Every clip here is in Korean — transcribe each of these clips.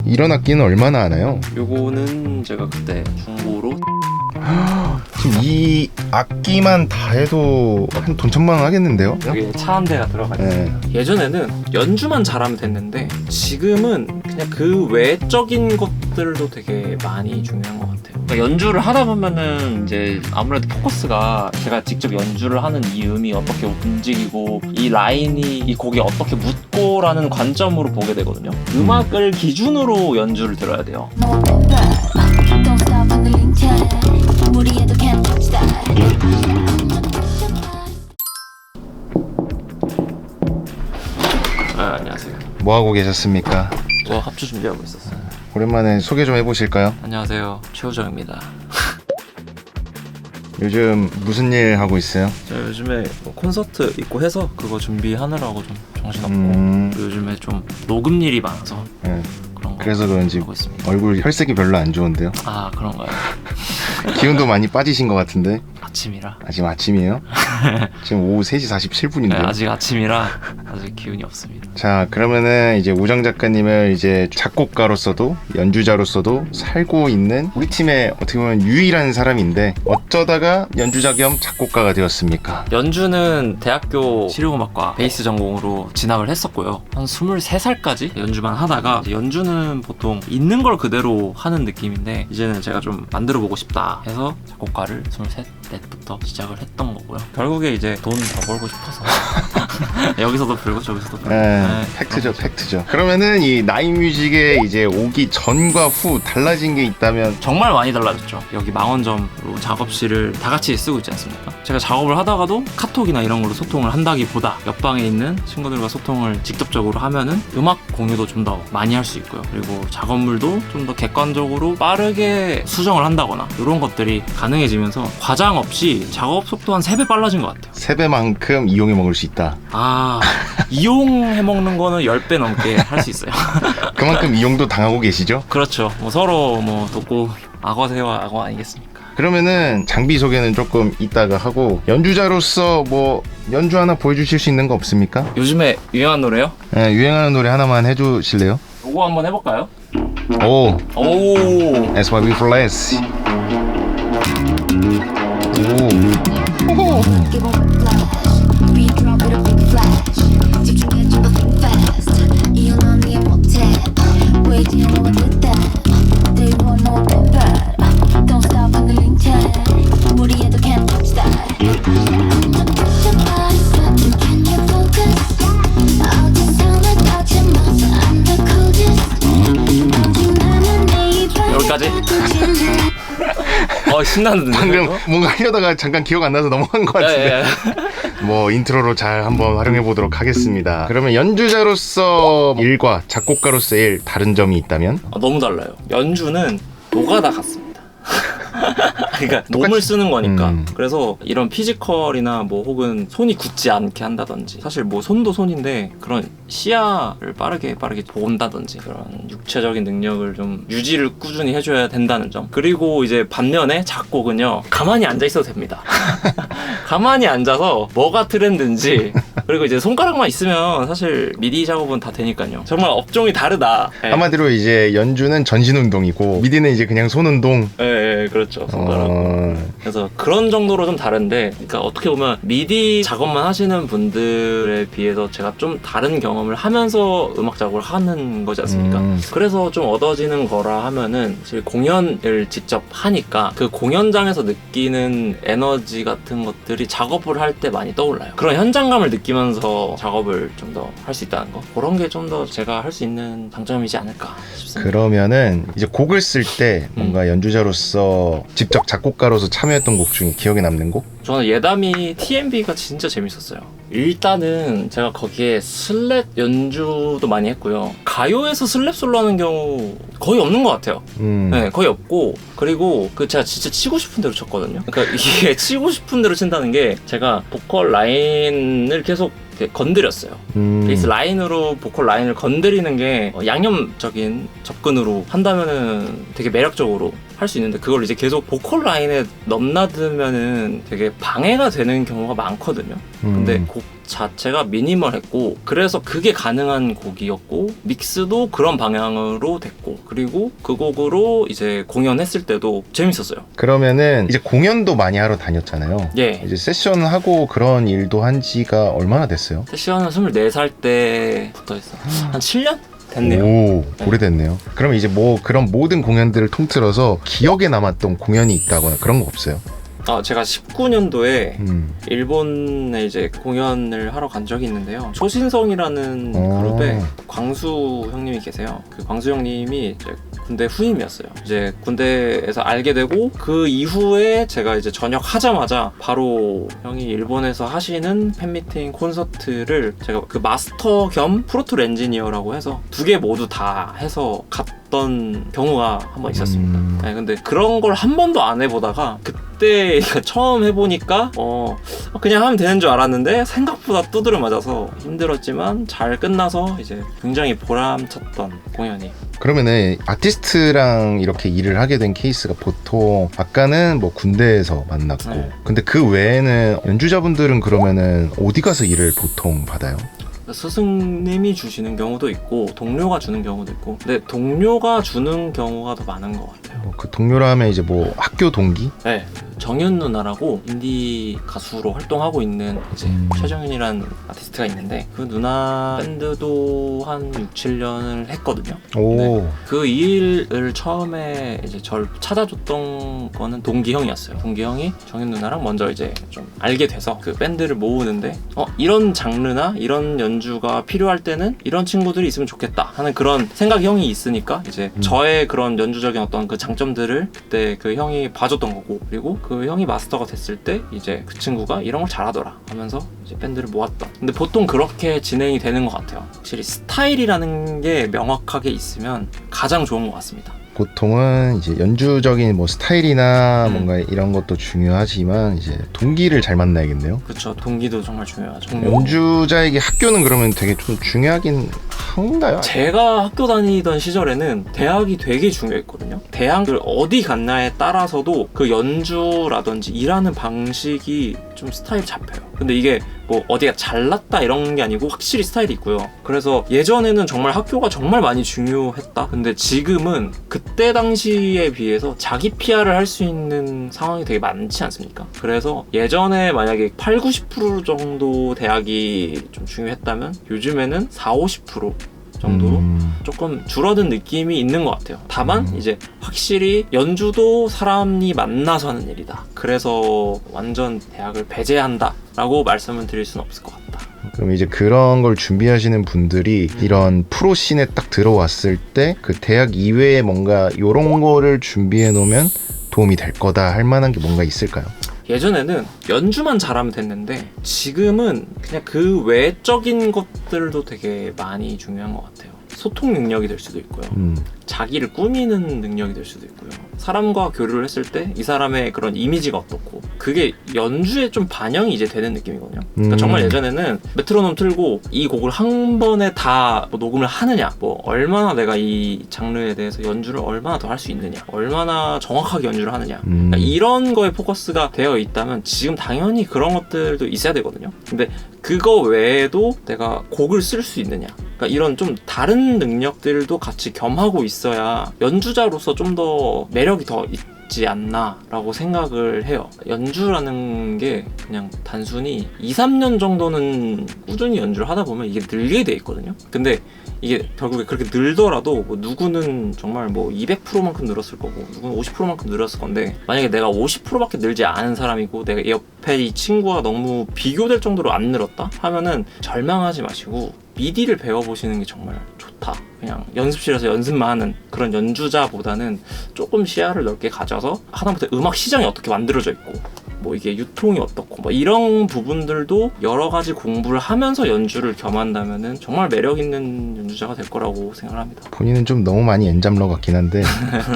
이런 악기는 얼마나 하나요? 요거는 제가 그때 중고로 지금 이 악기만 다 해도 한 돈 천만 원 하겠는데요? 여기 차 한 대가 들어가 있어요. 네. 예전에는 연주만 잘하면 됐는데 지금은 그냥 그 외적인 것들도 되게 많이 중요한 것 같아요. 그러니까 연주를 하다 보면은 이제 아무래도 포커스가 제가 직접 연주를 하는 이 음이 어떻게 움직이고 이 라인이 이 곡에 어떻게 묻고라는 관점으로 보게 되거든요. 음악을 기준으로 연주를 들어야 돼요. Don't stop on the link chain. 무리해도 can't touch that. 안녕하세요. 뭐 하고 계셨습니까? 저 합주 준비하고 있었어요. 오랜만에 소개 좀 해보실까요? 안녕하세요. 최우정입니다. 요즘 무슨 일 하고 있어요? 저 요즘에 뭐 콘서트 있고 해서 그거 준비하느라고 좀 정신없고 그리고 요즘에 좀 녹음 일이 많아서 네. 그런 거 그래서 그런지 하고 있습니다. 얼굴 혈색이 별로 안 좋은데요? 아 그런가요? 기운도 많이 빠지신 것 같은데 아침이라. 지금 아침이에요? 지금 오후 3시 47분인데요? 네, 아직 아침이라 아직 기운이 없습니다. 자, 그러면은 이제 우정 작가님을 이제 작곡가로서도 연주자로서도 살고 있는 우리 팀의 어떻게 보면 유일한 사람인데 어쩌다가 연주자 겸 작곡가가 되었습니까? 연주는 대학교 실용음악과 베이스 전공으로 진학을 했었고요. 한 23살까지 연주만 하다가 이제 연주는 보통 있는 걸 그대로 하는 느낌인데 이제는 제가 좀 만들어보고 싶다 해서 작곡가를 23, 넷부터 시작을 했던 거고요. 결국에 이제 돈 더 벌고 싶어서 여기서도 벌고 저기서도 벌고. 팩트죠, 팩트죠. 그러면은 이 나인뮤직에 이제 오기 전과 후 달라진 게 있다면 정말 많이 달라졌죠. 여기 망원점으로 작업실을 다 같이 쓰고 있지 않습니까? 제가 작업을 하다가도 카톡이나 이런 걸로 소통을 한다기보다 옆방에 있는 친구들과 소통을 직접적으로 하면은 음악 공유도 좀 더 많이 할 수 있고요. 그리고 작업물도 좀 더 객관적으로 빠르게 수정을 한다거나 이런 것들이 가능해지면서 과장 없이 작업 속도 한 3배 빨라진 것 같아요. 3배만큼 이용해 먹을 수 있다. 아, 이용해 먹는 거는 10배 넘게 할 수 있어요. 그만큼 이용도 당하고 계시죠? 그렇죠. 뭐 서로 뭐 돕고 악어새와 악어 아니겠습니까? 그러면은 장비 소개는 조금 이따가 하고 연주자로서 뭐 연주 하나 보여주실 수 있는 거 없습니까? 요즘에 유행한 노래요? 네, 유행하는 노래 하나만 해주실래요? 요거 한번 해볼까요? 오, 오, That's why we flash. 오, Give a whiplash. Beat drop with a big flash. 집중해 좀더 think fast. 이어난 이해 못해. 왜 이제 너가 됐다. They won't know about that. Don't stop on the link chain. 무리해도 can't touch that. Touch your body button, can you focus? 어딘 손을 뻗치면서 I'm the coolest. 오직 나는 내 입을 여기까지? 신나는데 방금 이거? 뭔가 하려다가 잠깐 기억 안 나서 넘어간 것 같은데. 뭐 인트로로 잘 한번 활용해 보도록 하겠습니다. 그러면 연주자로서 일과 작곡가로서의 일 다른 점이 있다면? 너무 달라요. 연주는 노가다 같습니다. 그러니까 똑같이- 몸을 쓰는 거니까. 음. 그래서 이런 피지컬이나 뭐 혹은 손이 굳지 않게 한다든지 사실 뭐 손도 손인데 그런 시야를 빠르게 본다든지 그런 육체적인 능력을 좀 유지를 꾸준히 해줘야 된다는 점. 그리고 이제 반면에 작곡은요 가만히 앉아 있어도 됩니다. 가만히 앉아서 뭐가 트렌드인지 그리고 이제 손가락만 있으면 사실 미디 작업은 다 되니까요. 정말 업종이 다르다. 예. 한마디로 이제 연주는 전신 운동이고 미디는 이제 그냥 손 운동. 예, 그렇죠. 손가락. 그래서 그런 정도로 좀 다른데, 그러니까 어떻게 보면 미디 작업만 하시는 분들에 비해서 제가 좀 다른 경험을 하면서 음악 작업을 하는 거지 않습니까? 그래서 좀 얻어지는 거라 하면은 사실 공연을 직접 하니까 그 공연장에서 느끼는 에너지 같은 것들이 작업을 할 때 많이 떠올라요. 그런 현장감을 느끼면서 작업을 좀 더 할 수 있다는 거, 그런 게 좀 더 제가 할 수 있는 장점이지 않을까 싶습니다. 그러면은 이제 곡을 쓸 때 뭔가 연주자로서 직접 작곡가로서 참여했던 곡 중에 기억에 남는 곡? 저는 예담이 TMB가 진짜 재밌었어요. 일단은 제가 거기에 슬랩 연주도 많이 했고요. 가요에서 슬랩 솔로 하는 경우 거의 없는 것 같아요. 네, 거의 없고, 그리고 그 제가 진짜 치고 싶은 대로 쳤거든요. 그러니까 이게 치고 싶은 대로 친다는 게 제가 보컬 라인을 계속 이렇게 건드렸어요. 베이스 라인으로 보컬 라인을 건드리는 게 양념적인 접근으로 한다면은 되게 매력적으로 할 수 있는데 그걸 이제 계속 보컬 라인에 넘나들면은 되게 방해가 되는 경우가 많거든요. 근데 곡 자체가 미니멀했고 그래서 그게 가능한 곡이었고 믹스도 그런 방향으로 됐고 그리고 그 곡으로 이제 공연했을 때도 재밌었어요. 그러면은 이제 공연도 많이 하러 다녔잖아요. 예. 이제 세션 하고 그런 일도 한 지가 얼마나 됐어요? 세션은 24살 때부터 했어. 한 7년? 됐네요. 오, 오래됐네요. 그러면 이제 뭐 그런 모든 공연들을 통틀어서 기억에 남았던 공연이 있다거나 그런 거 없어요? 제가 19년도에 일본에 이제 공연을 하러 간 적이 있는데요. 초신성이라는 그룹에 광수 형님이 계세요. 그 광수 형님이 이제 군대 후임이었어요. 이제 군대에서 알게 되고 그 이후에 제가 이제 전역하자마자 바로 형이 일본에서 하시는 팬미팅 콘서트를 제가 그 마스터 겸 프로툴 엔지니어라고 해서 두 개 모두 다 해서 갔던 경우가 한 번 있었습니다. 네, 근데 그런 걸 한 번도 안 해보다가 그때 처음 해보니까 그냥 하면 되는 줄 알았는데 생각보다 두드려 맞아서 힘들었지만 잘 끝나서 이제 굉장히 보람찼던 공연이에요. 그러면은 아티스트랑 이렇게 일을 하게 된 케이스가 보통 아까는 뭐 군대에서 만났고 네. 근데 그 외에는 연주자분들은 그러면은 어디 가서 일을 보통 받아요? 스승님이 주시는 경우도 있고 동료가 주는 경우도 있고 근데 동료가 주는 경우가 더 많은 것 같아요. 뭐 그 동료라 하면 이제 뭐 학교 동기? 네, 정윤 누나라고 인디 가수로 활동하고 있는 이제 최정윤이라는 아티스트가 있는데 그 누나 밴드도 한 6, 7년을 했거든요. 오. 네. 그 일을 처음에 이제 저를 찾아줬던 거는 동기 형이었어요. 동기 형이 정윤 누나랑 먼저 이제 좀 알게 돼서 그 밴드를 모으는데 이런 장르나 이런 연주가 필요할 때는 이런 친구들이 있으면 좋겠다 하는 그런 생각이 형이 있으니까 이제 저의 그런 연주적인 어떤 그 장점들을 그때 그 형이 봐줬던 거고 그리고 그 형이 마스터가 됐을 때 이제 그 친구가 이런 걸 잘하더라 하면서 이제 밴드를 모았던. 근데 보통 그렇게 진행이 되는 것 같아요. 확실히 스타일이라는 게 명확하게 있으면 가장 좋은 것 같습니다. 보통은 이제 연주적인 뭐 스타일이나 뭔가 이런 것도 중요하지만 이제 동기를 잘 만나야겠네요. 그렇죠. 동기도 정말 중요하죠. 연주자에게 학교는 그러면 되게 좀 중요하긴 한가요? 제가 학교 다니던 시절에는 대학이 되게 중요했거든요. 대학을 어디 갔냐에 따라서도 그 연주라든지 일하는 방식이 좀 스타일이 잡혀요. 근데 이게 뭐 어디가 잘났다 이런 게 아니고 확실히 스타일이 있고요. 그래서 예전에는 정말 학교가 정말 많이 중요했다. 근데 지금은 그때 당시에 비해서 자기 PR을 할 수 있는 상황이 되게 많지 않습니까? 그래서 예전에 만약에 8, 90% 정도 대학이 좀 중요했다면 요즘에는 4, 50% 정도로 조금 줄어든 느낌이 있는 것 같아요. 다만 이제 확실히 연주도 사람이 만나서 하는 일이다. 그래서 완전 대학을 배제한다 라고 말씀을 드릴 수는 없을 것 같다. 그럼 이제 그런 걸 준비하시는 분들이 이런 프로 씬에 딱 들어왔을 때 그 대학 이외에 뭔가 이런 거를 준비해 놓으면 도움이 될 거다 할 만한 게 뭔가 있을까요? 예전에는 연주만 잘하면 됐는데 지금은 그냥 그 외적인 것들도 되게 많이 중요한 것 같아요. 소통 능력이 될 수도 있고요. 자기를 꾸미는 능력이 될 수도 있고요. 사람과 교류를 했을 때 이 사람의 그런 이미지가 어떻고 그게 연주에 좀 반영이 이제 되는 느낌이거든요. 그러니까 정말 예전에는 메트로놈 틀고 이 곡을 한 번에 다 뭐 녹음을 하느냐 뭐 얼마나 내가 이 장르에 대해서 연주를 얼마나 더 할 수 있느냐 얼마나 정확하게 연주를 하느냐 그러니까 이런 거에 포커스가 되어 있다면 지금 당연히 그런 것들도 있어야 되거든요. 근데 그거 외에도 내가 곡을 쓸 수 있느냐 그러니까 이런 좀 다른 능력들도 같이 겸하고 있어야 연주자로서 좀 더 매력이 더 있지 않나 라고 생각을 해요. 연주라는 게 그냥 단순히 2, 3년 정도는 꾸준히 연주를 하다 보면 이게 늘게 돼 있거든요. 근데 이게 결국에 그렇게 늘더라도 뭐 누구는 정말 뭐 200%만큼 늘었을 거고 누구는 50%만큼 늘었을 건데 만약에 내가 50%밖에 늘지 않은 사람이고 내가 옆에 이 친구가 너무 비교될 정도로 안 늘었다 하면은 절망하지 마시고 미디를 배워보시는 게 정말 좋다. 그냥 연습실에서 연습만 하는 그런 연주자보다는 조금 시야를 넓게 가져서 하다못해 음악 시장이 어떻게 만들어져 있고 뭐 이게 유통이 어떻고 뭐 이런 부분들도 여러 가지 공부를 하면서 연주를 겸한다면은 정말 매력 있는 연주자가 될 거라고 생각을 합니다. 본인은 좀 너무 많이 엔잡러 같긴 한데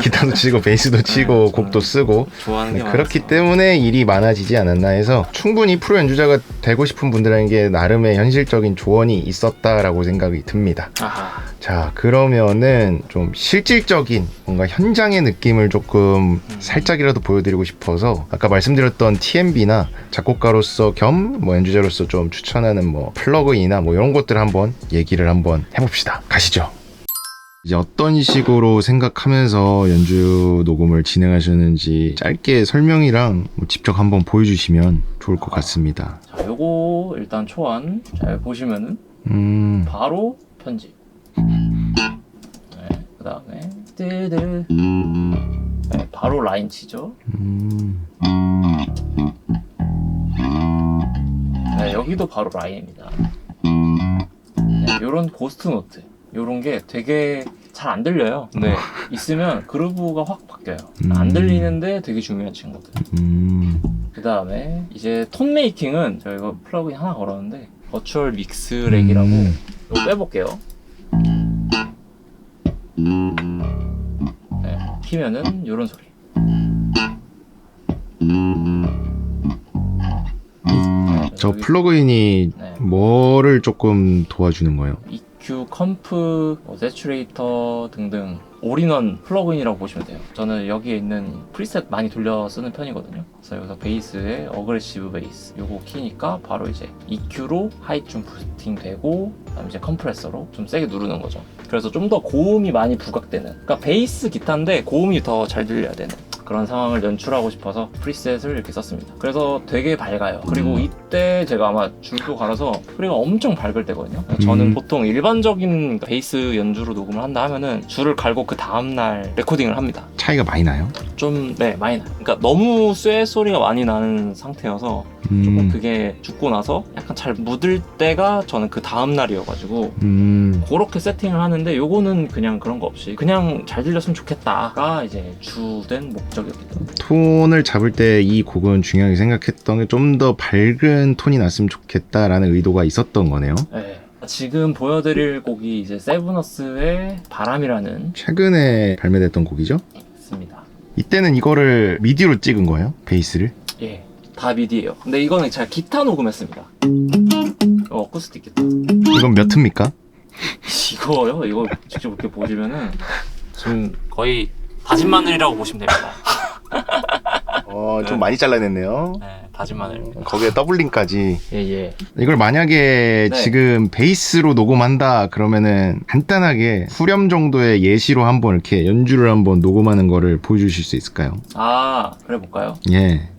기타도 치고 베이스도 치고 곡도 쓰고 좋아하는 게 그렇기 많아서. 때문에 일이 많아지지 않았나 해서 충분히 프로 연주자가 되고 싶은 분들에게 나름의 현실적인 조언이 있었다라고 생각이 듭니다. 아하. 자, 그러면은 좀 실질적인 뭔가 현장의 느낌을 조금 살짝이라도 보여드리고 싶어서 아까 말씀드렸던 TMB나 작곡가로서 겸 뭐 연주자로서 좀 추천하는 뭐 플러그인이나 뭐 이런 것들 한번 얘기를 한번 해봅시다. 가시죠. 이제 어떤 식으로 생각하면서 연주 녹음을 진행하셨는지 짧게 설명이랑 뭐 직접 한번 보여주시면 좋을 것 같습니다. 자, 요거 일단 초안 잘 보시면은 바로 편집. 네, 그 다음에 뜨드. 네, 바로 라인 치죠. 네, 여기도 바로 라인입니다. 네, 요런 고스트 노트. 요런 게 되게 잘 안 들려요. 근데 있으면 그루브가 확 바뀌어요. 안 들리는데 되게 중요한 친구들. 그 다음에 이제 톤 메이킹은 제가 이거 플러그인 하나 걸었는데 버추얼 믹스 렉이라고 이거 빼볼게요. 네, 키면은 요런 소리. 저 플러그인이 네. 뭐를 조금 도와주는 거예요? EQ, 컴프, 세츄레이터 등등 올인원 플러그인이라고 보시면 돼요. 저는 여기에 있는 프리셋 많이 돌려 쓰는 편이거든요. 그래서 여기서 베이스에 어그레시브 베이스 요거 키니까 바로 이제 EQ로 하이 좀 부스팅 되고 그다음에 이제 컴프레서로 좀 세게 누르는 거죠. 그래서 좀 더 고음이 많이 부각되는, 그러니까 베이스 기타인데 고음이 더 잘 들려야 되는 그런 상황을 연출하고 싶어서 프리셋을 이렇게 썼습니다. 그래서 되게 밝아요. 그리고 이때 제가 아마 줄도 갈아서 소리가 엄청 밝을 때거든요. 저는 보통 일반적인 베이스 연주로 녹음을 한다 하면은 줄을 갈고 그 다음날 레코딩을 합니다. 차이가 많이 나요? 좀, 네, 많이 나요. 그러니까 너무 쇠 소리가 많이 나는 상태여서 조금 그게 죽고 나서 약간 잘 묻을 때가 저는 그 다음날이어가지고 그렇게 세팅을 하는데 요거는 그냥 그런 거 없이 그냥 잘 들렸으면 좋겠다가 이제 주된 목적이었기 때문에. 톤을 잡을 때 이 곡은 중요하게 생각했던 게 좀 더 밝은 톤이 났으면 좋겠다라는 의도가 있었던 거네요. 네. 지금 보여드릴 곡이 이제 세브너스의 바람이라는 최근에 발매됐던 곡이죠? 있습니다. 이때는 이거를 미디로 찍은 거예요? 베이스를? 예, 다 미디예요. 근데 이거는 제가 기타 녹음했습니다. 어쿠스틱 기타. 이건 몇 틉니까? 이거요? 이거 직접 이렇게 보시면은 지금 거의 다진 마늘이라고 보시면 됩니다. 좀 많이 잘라냈네요. 네, 다진 마늘입니다. 거기에 더블링까지. 예. 이걸 만약에 네. 지금 베이스로 녹음한다 그러면은 간단하게 후렴 정도의 예시로 한번 이렇게 연주를 한번 녹음하는 거를 보여주실 수 있을까요? 아, 그래 볼까요? 예.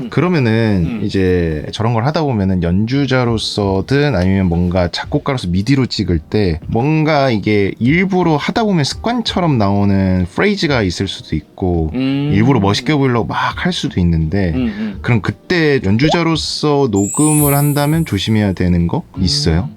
그러면은 이제 저런 걸 하다 보면은 연주자로서든 아니면 뭔가 작곡가로서 미디로 찍을 때 뭔가 이게 일부러 하다 보면 습관처럼 나오는 프레이즈가 있을 수도 있고 일부러 멋있게 보이려고 막 할 수도 있는데 그럼 그때 연주자로서 녹음을 한다면 조심해야 되는 거 있어요?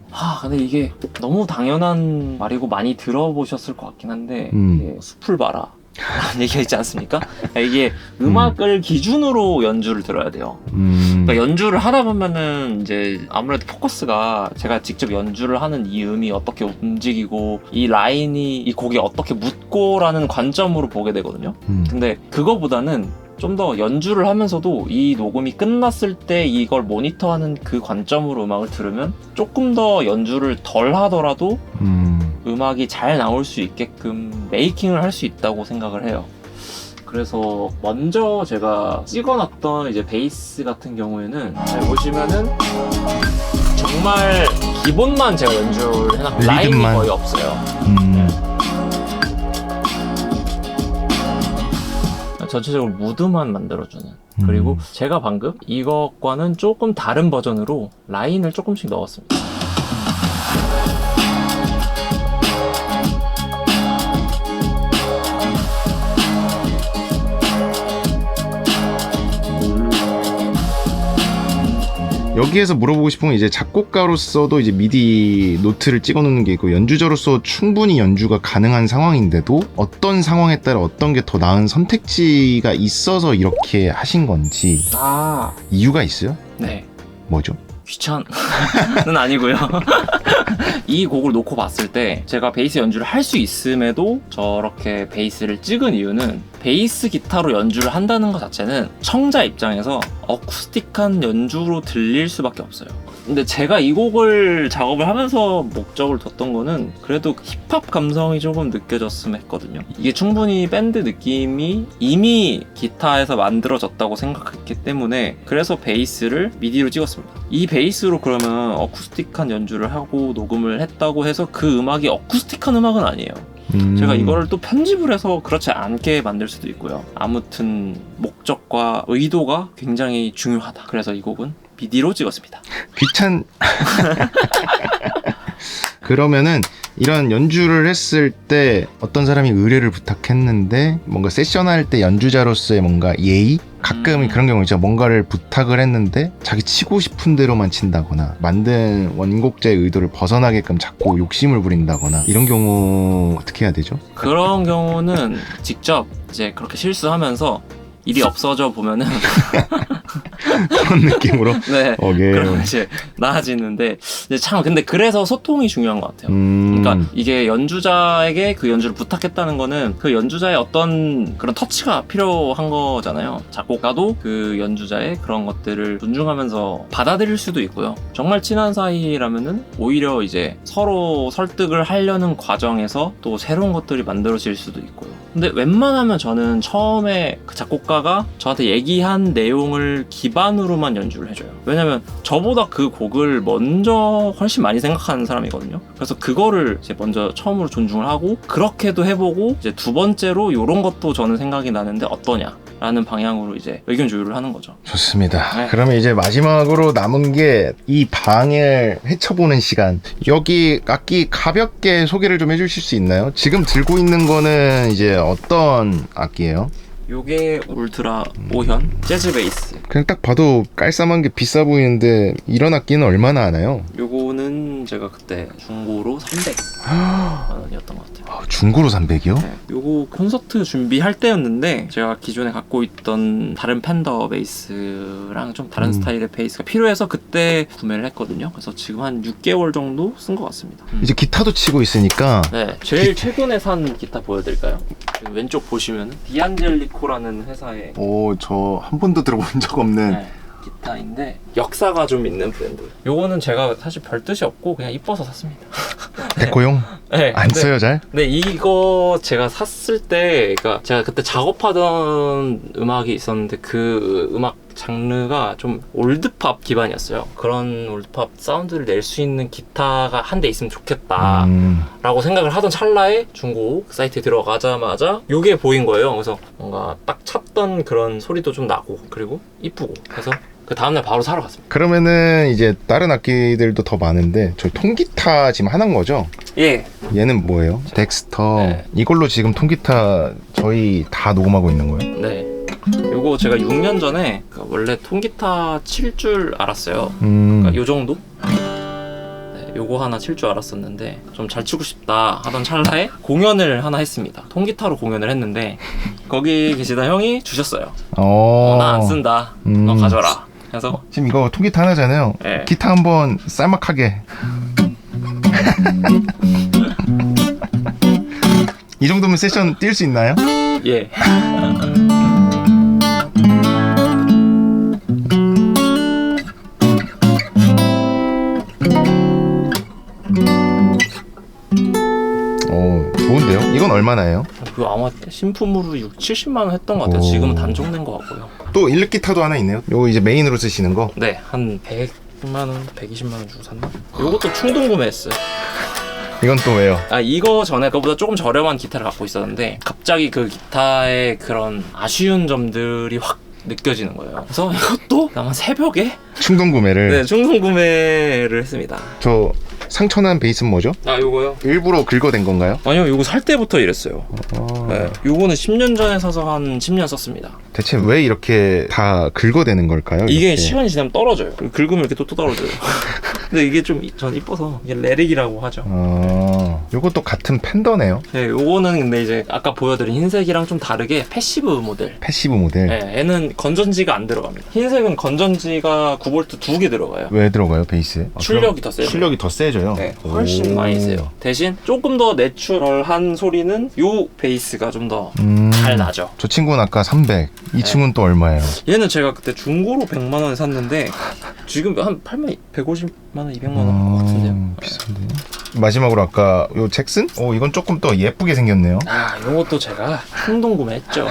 근데 이게 너무 당연한 말이고 많이 들어보셨을 것 같긴 한데 이게 숲을 봐라 라는 얘기가 있지 않습니까? 이게 음악을 기준으로 연주를 들어야 돼요. 그러니까 연주를 하다 보면은 이제 아무래도 포커스가 제가 직접 연주를 하는 이 음이 어떻게 움직이고 이 라인이 이 곡이 어떻게 묻고라는 관점으로 보게 되거든요. 근데 그거보다는 좀 더 연주를 하면서도 이 녹음이 끝났을 때 이걸 모니터하는 그 관점으로 음악을 들으면 조금 더 연주를 덜 하더라도 음악이 잘 나올 수 있게끔 메이킹을 할 수 있다고 생각을 해요. 그래서 먼저 제가 찍어놨던 이제 베이스 같은 경우에는 잘 보시면은 정말 기본만 제가 연주를 해놨고 라인이 리듬만. 거의 없어요. 전체적으로 무드만 만들어주는. 그리고 제가 방금 이것과는 조금 다른 버전으로 라인을 조금씩 넣었습니다. 여기에서 물어보고 싶은 건 이제 작곡가로서도 이제 미디 노트를 찍어놓는 게 있고 연주자로서 충분히 연주가 가능한 상황인데도 어떤 상황에 따라 어떤 게 더 나은 선택지가 있어서 이렇게 하신 건지 이유가 있어요? 네. 뭐죠? 귀찮은 아니고요. 이 곡을 놓고 봤을 때 제가 베이스 연주를 할 수 있음에도 저렇게 베이스를 찍은 이유는 베이스 기타로 연주를 한다는 것 자체는 청자 입장에서 어쿠스틱한 연주로 들릴 수밖에 없어요. 근데 제가 이 곡을 작업을 하면서 목적을 뒀던 거는 그래도 힙합 감성이 조금 느껴졌으면 했거든요. 이게 충분히 밴드 느낌이 이미 기타에서 만들어졌다고 생각했기 때문에 그래서 베이스를 미디로 찍었습니다. 이 베이스로 그러면 어쿠스틱한 연주를 하고 녹음을 했다고 해서 그 음악이 어쿠스틱한 음악은 아니에요. 제가 이거를 또 편집을 해서 그렇지 않게 만들 수도 있고요. 아무튼 목적과 의도가 굉장히 중요하다. 그래서 이 곡은 미디로 찍었습니다. 그러면은 이런 연주를 했을 때 어떤 사람이 의뢰를 부탁했는데 뭔가 세션할 때 연주자로서의 뭔가 예의? 가끔 그런 경우 있죠. 뭔가를 부탁을 했는데 자기 치고 싶은 대로만 친다거나 만든 원곡자의 의도를 벗어나게끔 자꾸 욕심을 부린다거나 이런 경우 어떻게 해야 되죠? 그런 경우는 직접 이제 그렇게 실수하면서 일이 없어져 보면은 그런 느낌으로 네. 오케이. 그럼 이제 나아지는데 이제 참 근데 그래서 소통이 중요한 것 같아요. 그러니까 이게 연주자에게 그 연주를 부탁했다는 거는 그 연주자의 어떤 그런 터치가 필요한 거잖아요. 작곡가도 그 연주자의 그런 것들을 존중하면서 받아들일 수도 있고요. 정말 친한 사이라면은 오히려 이제 서로 설득을 하려는 과정에서 또 새로운 것들이 만들어질 수도 있고요. 근데 웬만하면 저는 처음에 그 작곡가가 저한테 얘기한 내용을 기반으로만 연주를 해줘요. 왜냐면 저보다 그 곡을 먼저 훨씬 많이 생각하는 사람이거든요. 그래서 그거를 이제 먼저 처음으로 존중을 하고 그렇게도 해보고 이제 두 번째로 이런 것도 저는 생각이 나는데 어떠냐 라는 방향으로 이제 의견 조율을 하는 거죠. 좋습니다. 네. 그러면 이제 마지막으로 남은 게 이 방을 헤쳐보는 시간. 여기 악기 가볍게 소개를 좀 해주실 수 있나요? 지금 들고 있는 거는 이제 어떤 악기예요? 요게 울트라 5현 재즈 베이스. 그냥 딱 봐도 깔쌈한 게 비싸 보이는데 이런 악기는 얼마나 하나요? 요거는 제가 그때 중고로 300만 원이었던 것 같아요. 중고로 300이요? 네, 요거 콘서트 준비할 때였는데 제가 기존에 갖고 있던 다른 팬더 베이스랑 좀 다른 스타일의 베이스가 필요해서 그때 구매를 했거든요. 그래서 지금 한 6개월 정도 쓴 것 같습니다. 이제 기타도 치고 있으니까 네, 제일 최근에 산 기타 보여드릴까요? 그 왼쪽 보시면 디안젤리코라는 회사의 저 한 번도 들어본 적 없는 네, 기타인데 역사가 좀 있는 브랜드. 요거는 제가 사실 별 뜻이 없고 그냥 이뻐서 샀습니다. 데코용? 네, 안 근데 써요 잘? 근데 이거 제가 샀을 때, 그러니까 제가 그때 작업하던 음악이 있었는데 그 음악 장르가 좀 올드팝 기반이었어요. 그런 올드팝 사운드를 낼 수 있는 기타가 한 대 있으면 좋겠다 라고 생각을 하던 찰나에 중고 사이트에 들어가자마자 이게 보인 거예요. 그래서 뭔가 딱 찾던 그런 소리도 좀 나고 그리고 이쁘고 그래서 그 다음날 바로 사러 갔습니다. 그러면은 이제 다른 악기들도 더 많은데 저 통기타 지금 하나인 거죠? 예. 얘는 뭐예요? 덱스터. 네. 이걸로 지금 통기타 저희 다 녹음하고 있는 거예요? 네. 요거 제가 6년 전에 원래 통기타 칠 줄 알았어요. 요 정도? 네, 요거 하나 칠 줄 알았었는데 좀 잘 치고 싶다 하던 찰나에 공연을 하나 했습니다. 통기타로 공연을 했는데 거기 계시던 형이 주셨어요. 나 안 쓴다. 너 가져라. 그래서 지금 이거 통기타 하나잖아요. 네. 기타 한번 쌀막하게. 이 정도면 세션 뛸 수 있나요? 예. 좋은데요? 이건 얼마나요? 그 아마 신품으로 70만 원 했던 것 같아요. 지금은 단종된 것 같고요. 또 일렉기타도 하나 있네요. 요거 이제 메인으로 쓰시는 거. 네, 한 100만 원, 120만 원 주고 샀나? 요것도 충동 구매했어요. 이건 또 왜요? 이거 전에 그거보다 조금 저렴한 기타를 갖고 있었는데 갑자기 그 기타의 그런 아쉬운 점들이 확 느껴지는 거예요. 그래서 이것도 아마 새벽에 충동 구매를. 네, 충동 구매를 했습니다. 저 상처난 베이스는 뭐죠? 아 요거요? 일부러 긁어댄 건가요? 아니요 요거 살 때부터 이랬어요. 네, 요거는 10년 전에 사서 한 10년 썼습니다. 대체 왜 이렇게 다 긁어대는 걸까요? 이게 이렇게? 시간이 지나면 떨어져요. 긁으면 이렇게 또 떨어져요. 근데 이게 좀 전 이뻐서 이게 레릭이라고 하죠. 요것도 같은 펜더네요. 네, 요거는 근데 이제 아까 보여드린 흰색이랑 좀 다르게 패시브 모델. 패시브 모델. 네, 얘는 건전지가 안 들어갑니다. 흰색은 건전지가 9V 2개 들어가요. 왜 들어가요 베이스에? 출력이 더 세요. 출력이 더 세져요. 네, 훨씬 오. 많이 세요. 대신 조금 더 내추럴한 소리는 요 베이스가 좀 더 잘 나죠. 저 친구는 아까 300. 이 친구는 또 얼마예요? 얘는 제가 그때 중고로 100만 원에 샀는데 지금 한 8만 150만 원, 200만 원 같은데요. 비싼데. 마지막으로 아까 요 잭슨? 이건 조금 더 예쁘게 생겼네요. 아, 요것도 제가 충동 구매했죠.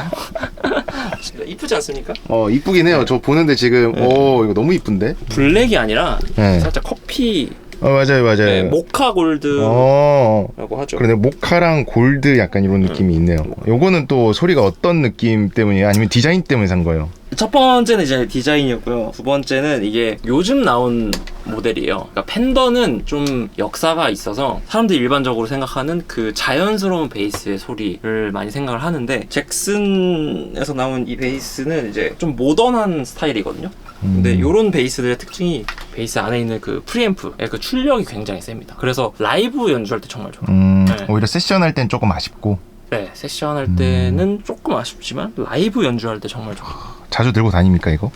이쁘지 않습니까? 이쁘긴 해요. 저 보는데 지금 이거 너무 이쁜데? 블랙이 아니라 네. 살짝 커피, 맞아요. 네, 모카 골드라고 하죠. 그러네. 모카랑 골드 약간 이런 느낌이 있네요. 요거는 또 소리가 어떤 느낌 때문이에요? 아니면 디자인 때문에 산 거예요? 첫 번째는 이제 디자인이었고요. 두 번째는 이게 요즘 나온 모델이에요. 그러니까 팬더는 좀 역사가 있어서 사람들이 일반적으로 생각하는 그 자연스러운 베이스의 소리를 많이 생각을 하는데 잭슨에서 나온 이 베이스는 이제 좀 모던한 스타일이거든요. 근데 요런 베이스들의 특징이 베이스 안에 있는 그 프리앰프의 그 출력이 굉장히 셉니다. 그래서 라이브 연주할 때 정말 좋아요. 네. 오히려 세션 할 땐 조금 아쉽고. 네, 세션 할 때는 조금 아쉽지만 라이브 연주할 때 정말 좋아요. 자주 들고 다닙니까 이거?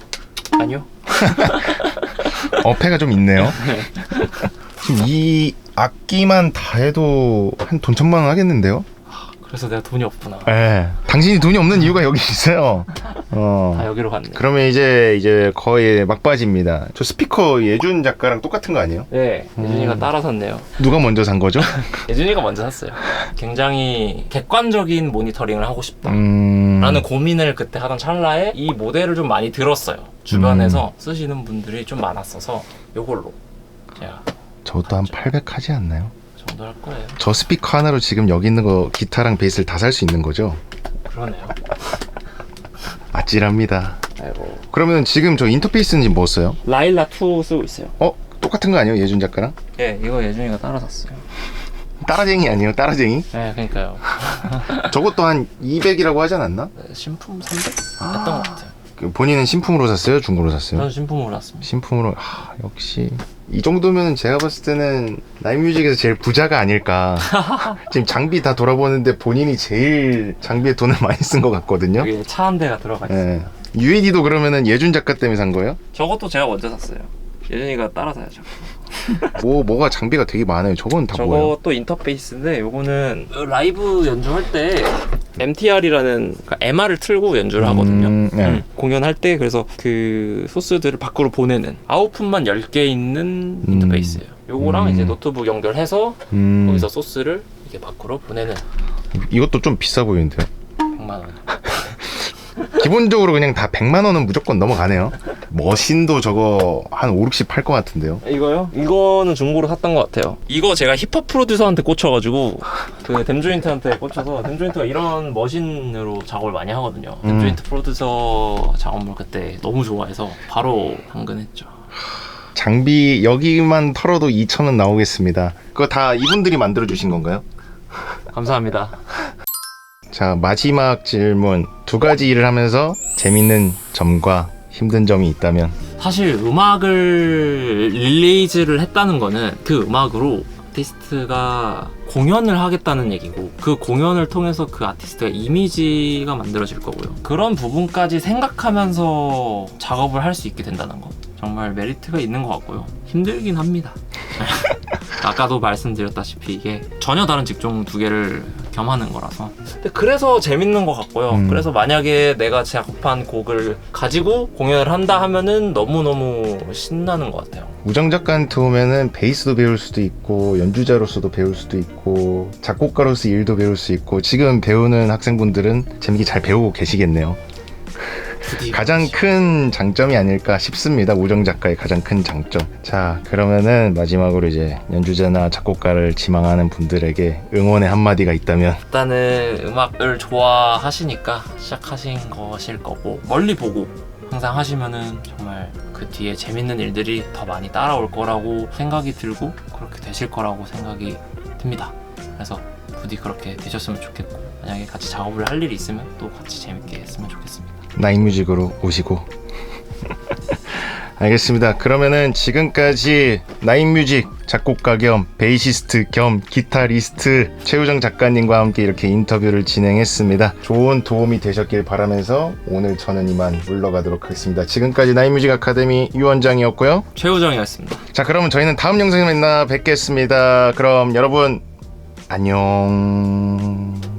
아니요. 어폐가 좀 있네요. 지금 이 악기만 다 해도 한 돈 1,000만 원 하겠는데요? 그래서 내가 돈이 없구나. 네. 당신이 돈이 없는 이유가 여기 있어요. 다 여기로 갔네. 그러면 이제 거의 막바지입니다. 저 스피커 예준 작가랑 똑같은 거 아니에요? 네, 예준이가 따라 샀네요. 누가 먼저 산 거죠? 예준이가 먼저 샀어요. 굉장히 객관적인 모니터링을 하고 싶다라는 고민을 그때 하던 찰나에 이 모델을 좀 많이 들었어요. 주변에서 쓰시는 분들이 좀 많았어서 요걸로 제가 저것도 한 800 하지 않나요? 정도 할 거예요. 저 스피커 하나로 지금 여기 있는 거 기타랑 베이스를 다 살 수 있는 거죠? 그러네요. 아찔합니다. 아이고. 그러면 지금 저 인터페이스는 지금 뭐 써요? 라일라 2 쓰고 있어요. 똑같은 거 아니에요? 예준 작가랑? 네, 이거 예준이가 따라 샀어요. 따라쟁이 아니에요? 따라쟁이? 네, 그러니까요. 저것도 한 200이라고 하지 않았나? 네, 신품 300 했던 것 같아요. 본인은 신품으로 샀어요? 중고로 샀어요? 저는 신품으로 샀습니다. 신품으로. 역시 이 정도면 제가 봤을 때는 나인뮤직에서 제일 부자가 아닐까. 지금 장비 다 돌아보는데 본인이 제일 장비에 돈을 많이 쓴 것 같거든요. 여기 차 한 대가 들어가 있어요. UAD도 그러면은 예준 작가 때문에 산 거예요? 저것도 제가 먼저 샀어요. 예준이가 따라 사야죠. 뭐가 장비가 되게 많아요. 저건 다 뭐예요? 저것도 인터페이스인데 요거는 라이브 연주할 때 MTR이라는 그러니까 MR을 틀고 연주를 하거든요. 공연할 때 그래서 그 소스들을 밖으로 보내는 아웃풋만 10개 있는 인터페이스예요. 요거랑 이제 노트북 연결해서 거기서 소스를 이렇게 밖으로 보내는. 이것도 좀 비싸 보이는데요? 100만 원. 기본적으로 그냥 다 100만 원은 무조건 넘어가네요. 머신도 저거 한 5, 60 팔 것 같은데요. 이거요? 이거는 중고로 샀던 것 같아요. 이거 제가 힙합 프로듀서한테 꽂혀가지고 그 댐조인트한테 꽂혀서 댐조인트가 이런 머신으로 작업을 많이 하거든요. 댐조인트 프로듀서 작업물 그때 너무 좋아해서 바로 당근했죠. 장비 여기만 털어도 2,000원 나오겠습니다. 그거 다 이분들이 만들어 주신 건가요? 감사합니다. 자, 마지막 질문. 2가지 일을 하면서 재밌는 점과 힘든 점이 있다면? 사실 음악을 릴리즈를 했다는 거는 그 음악으로 아티스트가 공연을 하겠다는 얘기고 그 공연을 통해서 그 아티스트의 이미지가 만들어질 거고요. 그런 부분까지 생각하면서 작업을 할 수 있게 된다는 거 정말 메리트가 있는 것 같고요. 힘들긴 합니다. 아까도 말씀드렸다시피 이게 전혀 다른 직종 2개를 겸하는 거라서 근데 그래서 재밌는 것 같고요. 그래서 만약에 내가 작업한 곡을 가지고 공연을 한다 하면은 너무너무 신나는 것 같아요. 우정 작가한테 오면은 베이스도 배울 수도 있고 연주자로서도 배울 수도 있고 작곡가로서 일도 배울 수 있고 지금 배우는 학생분들은 재밌게 잘 배우고 계시겠네요. 가장 큰 장점이 아닐까 싶습니다. 우정 작가의 가장 큰 장점. 자, 그러면은 마지막으로 이제 연주자나 작곡가를 지망하는 분들에게 응원의 한마디가 있다면? 일단은 음악을 좋아하시니까 시작하신 것일 거고 멀리 보고 항상 하시면은 정말 그 뒤에 재밌는 일들이 더 많이 따라올 거라고 생각이 들고 그렇게 되실 거라고 생각이 듭니다. 그래서 부디 그렇게 되셨으면 좋겠고, 만약에 같이 작업을 할 일이 있으면 또 같이 재밌게 했으면 좋겠습니다. 나인뮤직으로 오시고. 알겠습니다. 그러면은 지금까지 나인뮤직 작곡가 겸 베이시스트 겸 기타리스트 최우정 작가님과 함께 이렇게 인터뷰를 진행했습니다. 좋은 도움이 되셨길 바라면서 오늘 저는 이만 물러가도록 하겠습니다. 지금까지 나인뮤직 아카데미 유원장이었고요. 최우정이었습니다. 자, 그러면 저희는 다음 영상에 만나 뵙겠습니다. 그럼 여러분 안녕.